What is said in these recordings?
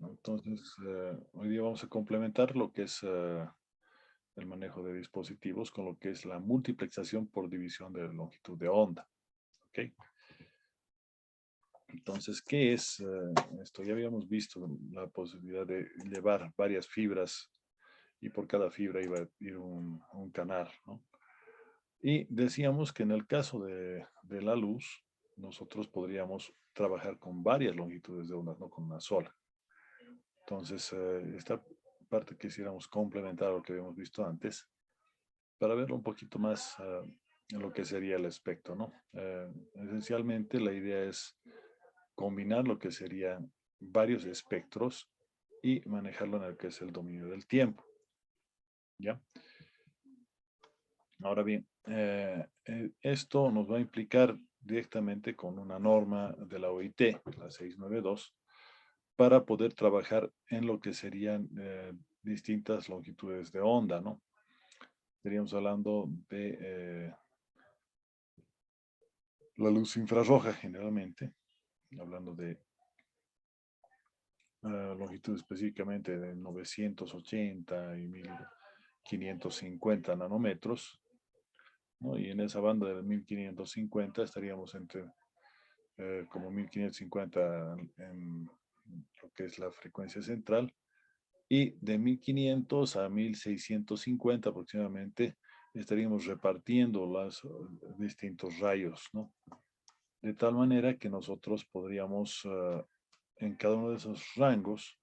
Entonces, hoy día vamos a complementar lo que es el manejo de dispositivos con lo que es la multiplexación por división de longitud de onda. ¿Ok? Entonces, ¿qué es esto? Ya habíamos visto la posibilidad de llevar varias fibras y por cada fibra iba a ir un canal, ¿no? Y decíamos que en el caso de la luz, nosotros podríamos trabajar con varias longitudes de ondas, no con una sola. Entonces, esta parte quisiéramos complementar lo que habíamos visto antes para verlo un poquito más en lo que sería el espectro, ¿no? Esencialmente la idea es combinar lo que serían varios espectros y manejarlo en el que es el dominio del tiempo, ¿ya? Ahora bien, esto nos va a implicar directamente con una norma de la OIT, la 692, para poder trabajar en lo que serían distintas longitudes de onda, ¿no? Estaríamos hablando de la luz infrarroja generalmente, hablando de longitud específicamente de 980 y 1550 nanómetros, ¿no? Y en esa banda de 1550 estaríamos entre como 1550 en lo que es la frecuencia central y de 1500 a 1650 aproximadamente estaríamos repartiendo los distintos rayos, ¿no? De tal manera que nosotros podríamos en cada uno de esos rangos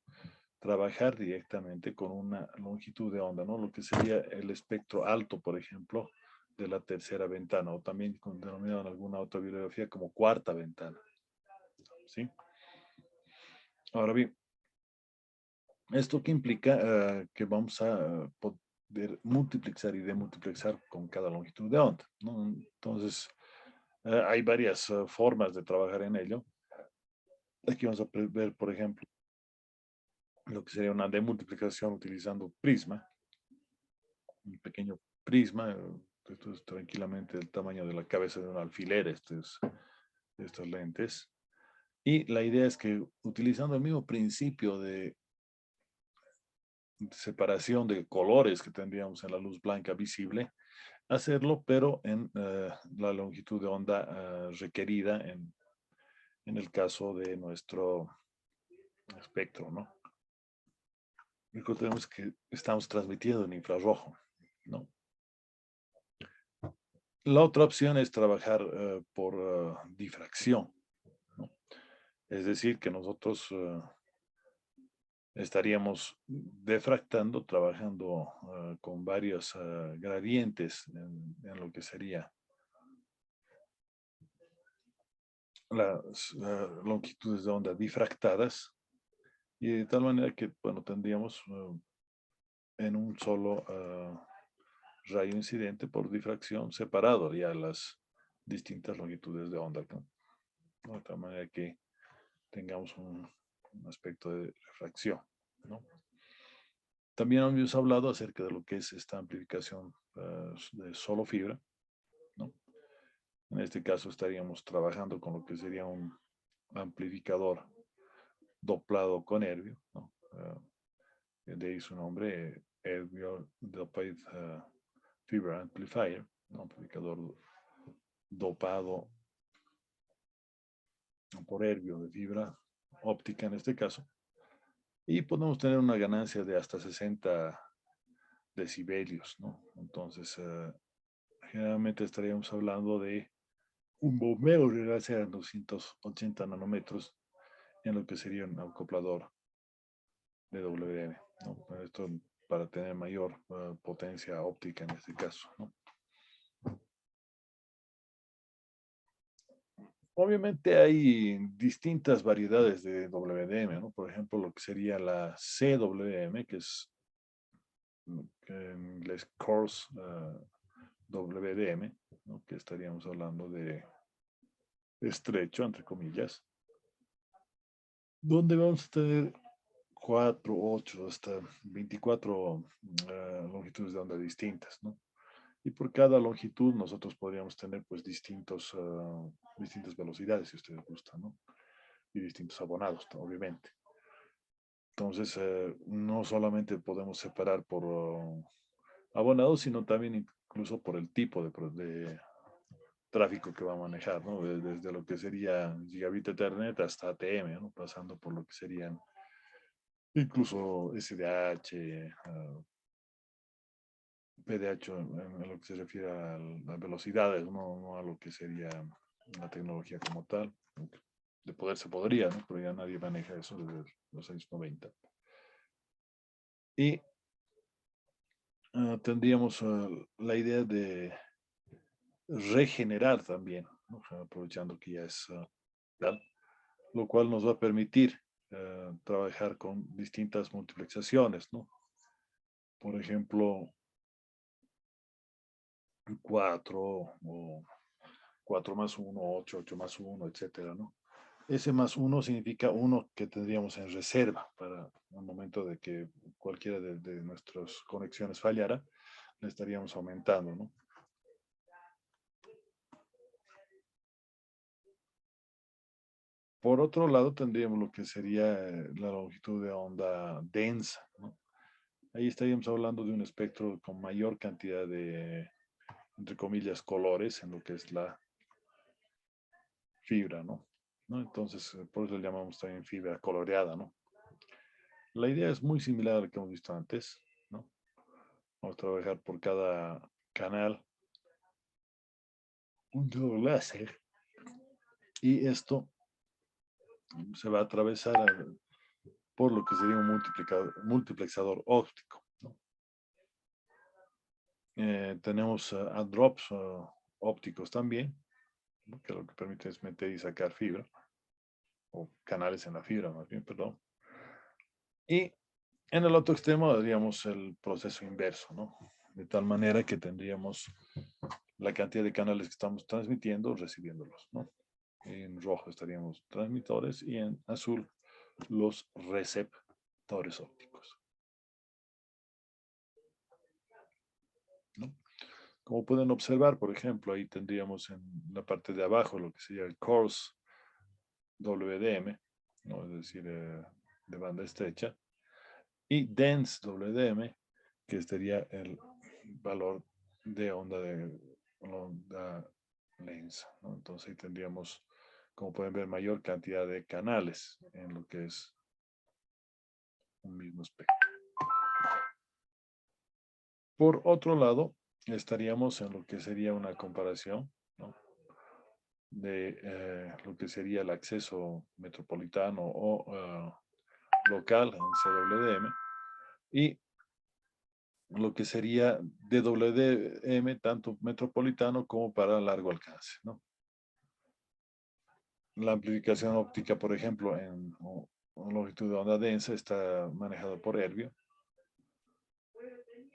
trabajar directamente con una longitud de onda, ¿no? Lo que sería el espectro alto, por ejemplo, de la tercera ventana, o también denominado en alguna otra bibliografía como cuarta ventana, ¿sí? Ahora bien, ¿esto qué implica? Que vamos a poder multiplexar y demultiplexar con cada longitud de onda, ¿no? Entonces, hay varias formas de trabajar en ello. Aquí vamos a ver, por ejemplo, lo que sería una demultiplicación utilizando prisma, un pequeño prisma, esto es tranquilamente el tamaño de la cabeza de un alfiler, estas lentes. Y la idea es que utilizando el mismo principio de separación de colores que tendríamos en la luz blanca visible, hacerlo, pero en la longitud de onda requerida en el caso de nuestro espectro, ¿no? Recordemos que estamos transmitiendo en infrarrojo, ¿no? La otra opción es trabajar por difracción, ¿no? Es decir, que nosotros estaríamos defractando, trabajando con varios gradientes en lo que sería las longitudes de onda difractadas, y de tal manera que, bueno, tendríamos en un solo rayo incidente por difracción separado ya las distintas longitudes de onda, ¿no? De tal manera que tengamos un aspecto de refracción, ¿no? También hemos hablado acerca de lo que es esta amplificación de solo fibra, ¿no? En este caso estaríamos trabajando con lo que sería un amplificador doplado con Erbium, ¿no? De ahí su nombre, Erbium Doped Fiber Amplifier, ¿no? Amplificador dopado por Erbium de fibra óptica en este caso. Y podemos tener una ganancia de hasta 60 decibelios, ¿no? Entonces, generalmente estaríamos hablando de un bombeo de a 280 nanómetros en lo que sería un acoplador de WM, ¿no? Esto para tener mayor potencia óptica en este caso, ¿no? Obviamente hay distintas variedades de WDM, ¿no? Por ejemplo, lo que sería la CWM, que es en inglés Coarse WDM, ¿no? Que estaríamos hablando de estrecho, entre comillas, donde vamos a tener 4, 8, hasta 24 longitudes de onda distintas, ¿no? Y por cada longitud nosotros podríamos tener pues distintas velocidades, si ustedes gustan, ¿no? Y distintos abonados, obviamente. Entonces, no solamente podemos separar por abonados, sino también incluso por el tipo de tráfico que va a manejar, ¿no? Desde lo que sería Gigabit Ethernet hasta ATM, ¿no? Pasando por lo que serían incluso SDH, PDH en lo que se refiere a las velocidades, no a lo que sería la tecnología como tal. De poder se podría, ¿no? Pero ya nadie maneja eso desde los años 90. Y tendríamos la idea de regenerar también, ¿no? Aprovechando que ya es tal, lo cual nos va a permitir trabajar con distintas multiplexaciones, ¿no? Por ejemplo, 4 o 4 más 1, 8, 8 más 1, etcétera, ¿no? Ese más 1 significa uno que tendríamos en reserva para el momento de que cualquiera de nuestras conexiones fallara, le estaríamos aumentando, ¿no? Por otro lado, tendríamos lo que sería la longitud de onda densa, ¿no? Ahí estaríamos hablando de un espectro con mayor cantidad de, entre comillas, colores en lo que es la fibra, ¿no? ¿No? Entonces, por eso le llamamos también fibra coloreada, ¿no? La idea es muy similar a la que hemos visto antes, ¿no? Vamos a trabajar por cada canal un tubo láser y esto se va a atravesar por lo que sería un multiplexador óptico, ¿no? Tenemos drops ópticos también, ¿no? Que lo que permite es meter y sacar fibra, o canales en la fibra, más bien, perdón. Y en el otro extremo tendríamos el proceso inverso, ¿no? De tal manera que tendríamos la cantidad de canales que estamos transmitiendo, recibiéndolos, ¿no? En rojo estaríamos transmitores y en azul los receptores ópticos, ¿no? Como pueden observar, por ejemplo, ahí tendríamos en la parte de abajo lo que sería el coarse WDM, ¿no? Es decir, de banda estrecha, y dense WDM, que sería el valor de onda lens, ¿no? Entonces ahí tendríamos, como pueden ver, mayor cantidad de canales en lo que es un mismo espectro. Por otro lado, estaríamos en lo que sería una comparación, ¿no? De lo que sería el acceso metropolitano o local en CWDM y lo que sería DWDM, tanto metropolitano como para largo alcance, ¿no? La amplificación óptica, por ejemplo, en longitud de onda densa está manejada por Ervio,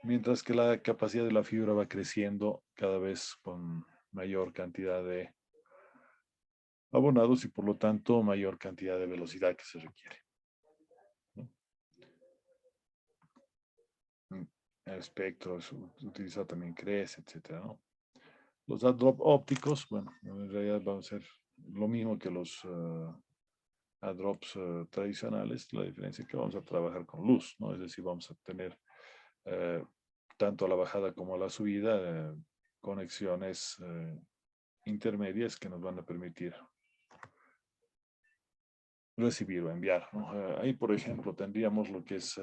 mientras que la capacidad de la fibra va creciendo cada vez con mayor cantidad de abonados y por lo tanto mayor cantidad de velocidad que se requiere, ¿no? El espectro utilizado también crece, etcétera, ¿no? Los drop ópticos, bueno, en realidad van a ser lo mismo que los drops tradicionales, la diferencia es que vamos a trabajar con luz, ¿no? Es decir, vamos a tener eh, tanto a la bajada como a la subida conexiones intermedias que nos van a permitir recibir o enviar, ¿no? Ahí, por ejemplo, tendríamos lo que es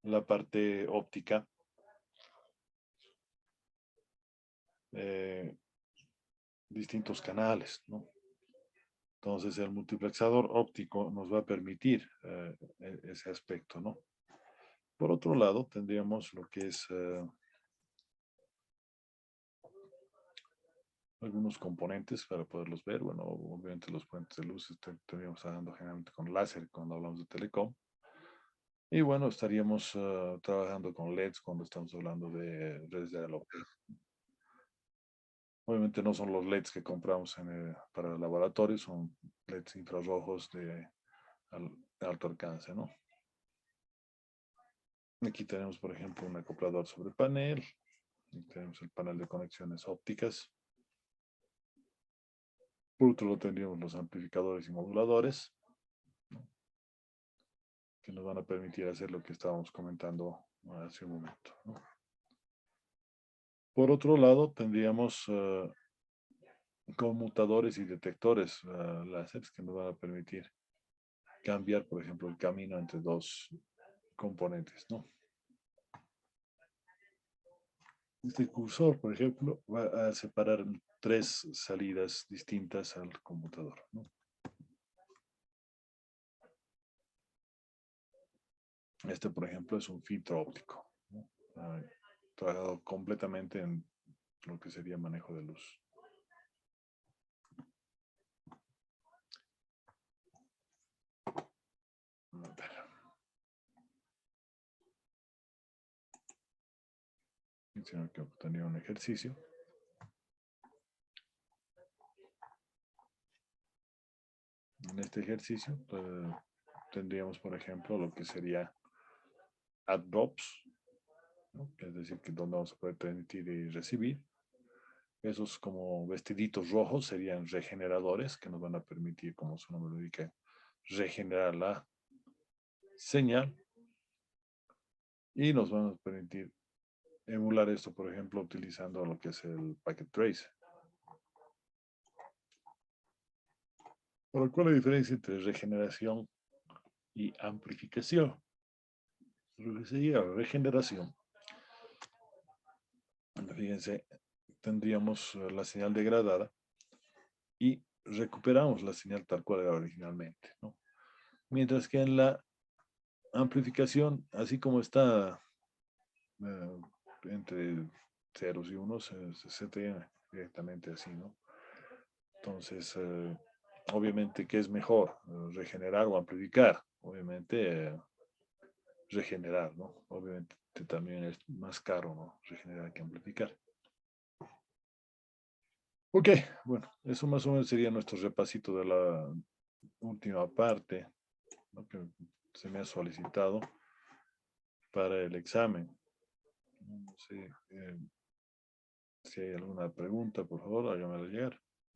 la parte óptica, eh, distintos canales, ¿no? Entonces, el multiplexador óptico nos va a permitir ese aspecto, ¿no? Por otro lado, tendríamos lo que es algunos componentes para poderlos ver. Bueno, obviamente los puentes de luz estaríamos hablando generalmente con láser cuando hablamos de telecom. Y bueno, estaríamos trabajando con LEDs cuando estamos hablando de redes de óptica. Obviamente no son los LEDs que compramos para laboratorios, son LEDs infrarrojos de alto alcance, ¿no? Aquí tenemos, por ejemplo, un acoplador sobre panel. Aquí tenemos el panel de conexiones ópticas. Por otro lado tendríamos los amplificadores y moduladores, ¿no? que nos van a permitir hacer lo que estábamos comentando hace un momento, ¿no? Por otro lado, tendríamos conmutadores y detectores láseres que nos van a permitir cambiar, por ejemplo, el camino entre dos componentes, ¿no? Este cursor, por ejemplo, va a separar tres salidas distintas al conmutador, ¿no? Este, por ejemplo, es un filtro óptico, ¿no? Trabajado completamente en lo que sería manejo de luz. A ver. Menciono que obtenía un ejercicio. En este ejercicio tendríamos, por ejemplo, lo que sería add drops, ¿no? Es decir, que donde vamos a poder transmitir y recibir. Esos como vestiditos rojos serían regeneradores que nos van a permitir, como su nombre lo indica, regenerar la señal y nos van a permitir emular esto, por ejemplo, utilizando lo que es el packet trace. Por lo cual la diferencia entre regeneración y amplificación. Lo que sería regeneración. Fíjense, tendríamos la señal degradada y recuperamos la señal tal cual era originalmente, ¿no? Mientras que en la amplificación, así como está entre ceros y unos, se tiene directamente así, ¿no? Entonces, obviamente, ¿qué es mejor? ¿Regenerar o amplificar? Obviamente, regenerar, ¿no? Obviamente también es más caro, ¿no? Regenerar que amplificar. Ok, bueno, eso más o menos sería nuestro repasito de la última parte, ¿no? Que se me ha solicitado para el examen. No sé si hay alguna pregunta, por favor, hágamela llegar.